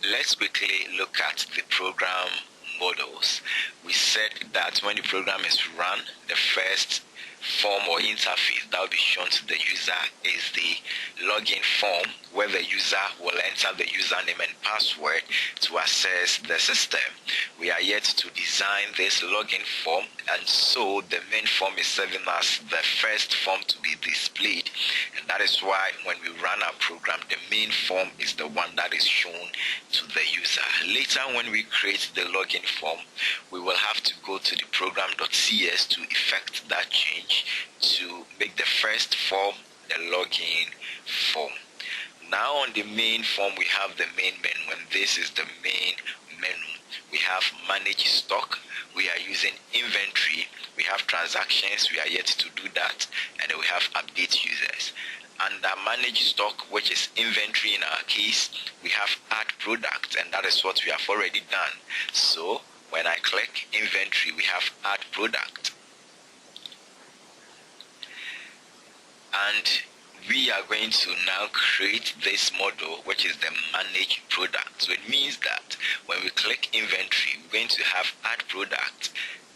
Let's quickly look at the program models. We said that when the program is run, the first form or interface that will be shown to the user is the login form, where the user will enter the username and password to access the system. We are yet to design this login form, and so the main form is serving as the first form to be displayed, and that is why when we run our program, the main form is the one that is shown to the user. Later, when we create the login form, we will have to go to the program.cs to effect that change to make the first form the login form. Now on the main form, we have the main menu, and this is the main menu. We have manage stock, we are using inventory, we have transactions, we are yet to do that, and then we have update users. Under manage stock, which is inventory in our case, we have add product, and that is what we have already done. So when I click inventory, we have add product. And we are going to now create this model, which is the manage product. So it means that when we click inventory, we're going to have add product,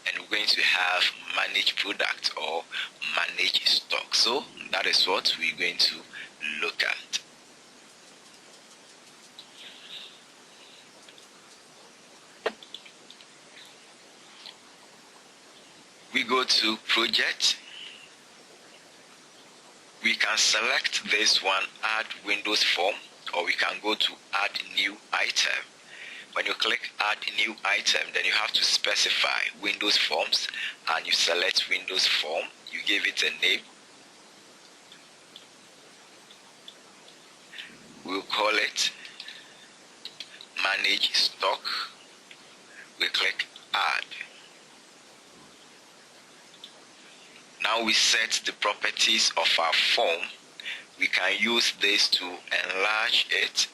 and we're going to have manage product or manage stock. So that is what we're going to look at. We go to project. We can select this one, add Windows form, or we can go to add new item. When you click add new item, then you have to specify Windows forms, and you select Windows form. You give it a name. We'll call it manage stock. We click add. Now we set the properties of our form. We can use this to enlarge it.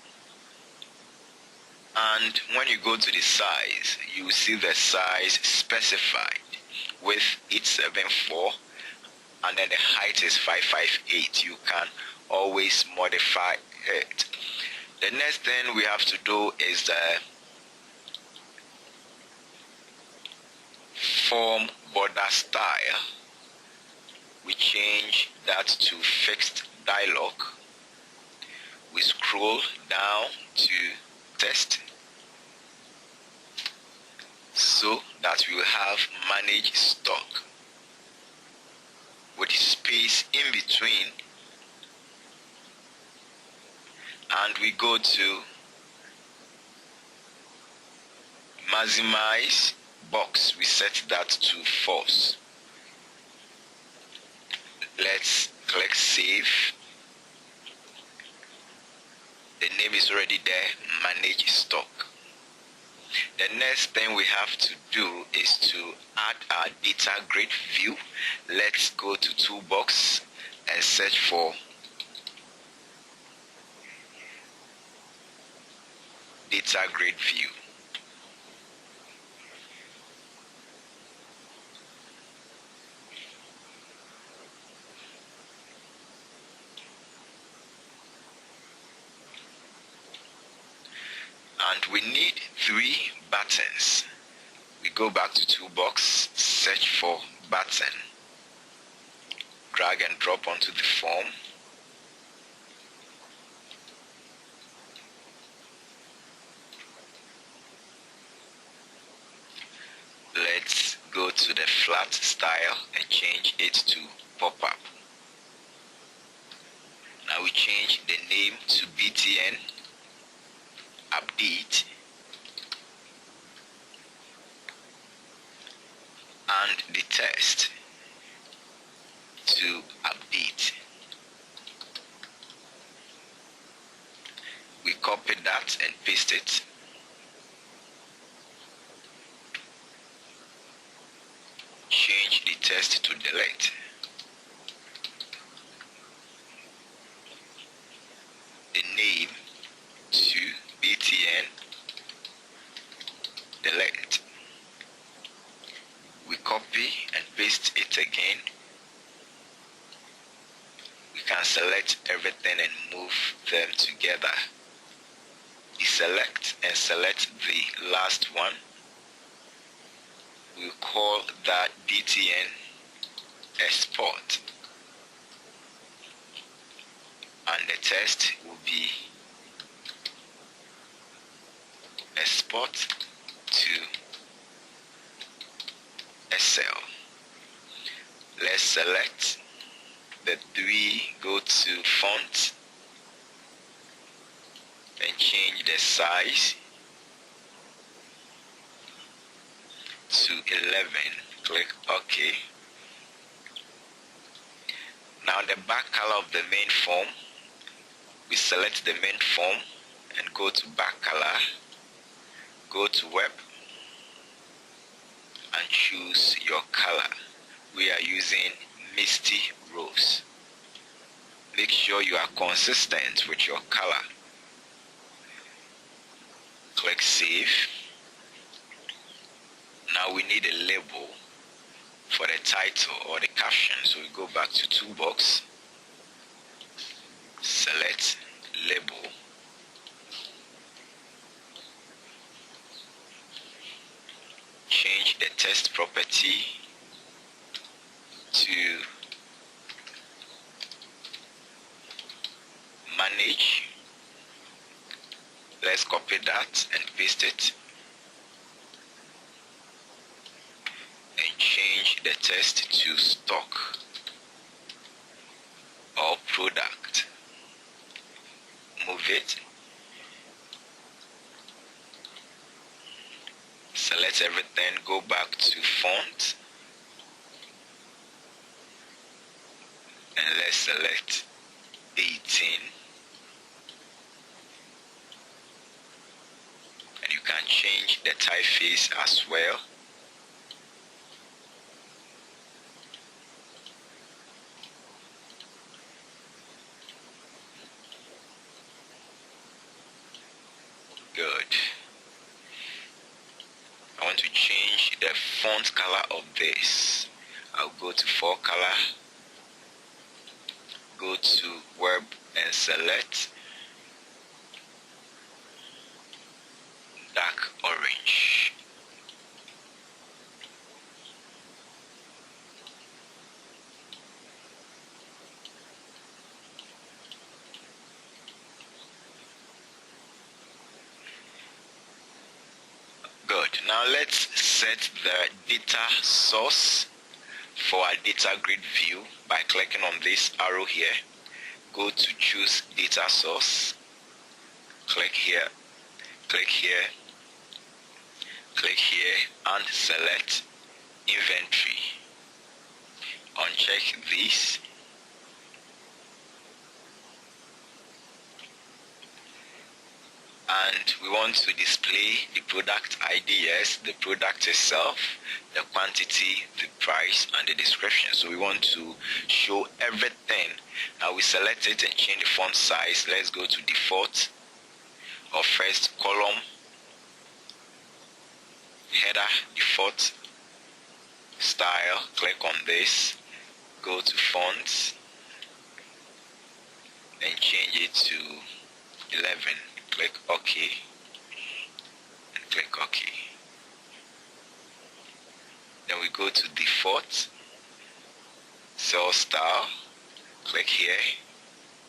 And when you go to the size, you will see the size specified with 874, and then the height is 558. You can always modify it. The next thing we have to do is the form border style. We change that to fixed dialog. We scroll down to text, so that we will have manage stock with space in between, and we go to maximize box. We set that to false. Let's click save. The name is already there, manage stock. The next thing we have to do is to add our data grid view. Let's go to toolbox and search for data grid view. And we need 3 buttons. We go back to toolbox, search for button, drag and drop onto the form. Let's go to the flat style and change it to pop-up. Now we change the name to BTN update, and the text to update. We copy that and paste it. Change the text to delete. The name to BTN delete. We copy and paste it again. We can select everything and move them together. The deselect and select the last one. We'll call that btn export, and the test will be export to Excel. Let's select the 3, go to font and change the size to 11. Click OK. Now the back color of the main form, we select the main form and go to back color, go to web and choose your color. We are using Misty Rose. Make sure you are consistent with your color. Click Save. Now we need a label for the title or the caption. So we go back to Toolbox, select Label, change the text property to Manage. Let's copy that and paste it, and change the text to Stock or Product. Move it, select everything, go back to Font, and let's select 18. And you can change the typeface as well. Good. I want to change the font color of this. I'll go to Font Color, go to Web and select dark orange. Good. Now let's set the data source for our data grid view by clicking on this arrow here. Go to choose data source. Click here, click here, click here, and select inventory. Uncheck this. And we want to display the product ID, yes, the product itself, the quantity, the price, and the description. So we want to show everything. Now we select it and change the font size. Let's go to default, or first column, header, default, style. Click on this, go to fonts, and change it to 11. Click OK, and click OK. Then we go to default, cell style, click here,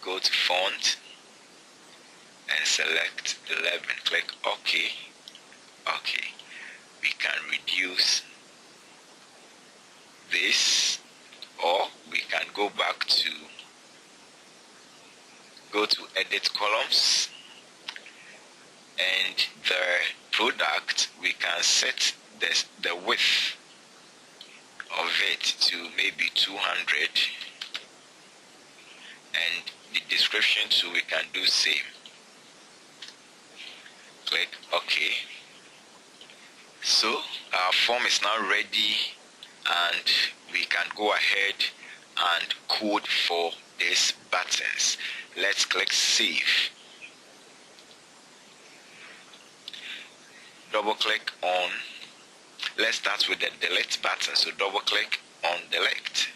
go to font, and select 11. Click OK, OK. We can reduce this, or we can go back to, go to edit columns, and the product, we can set the width of it to maybe 200, and the description too, we can do same. Click OK. So our form is now ready, and we can go ahead and code for these buttons. Let's click Save. Double click on, let's start with the delete button. So double click on delete.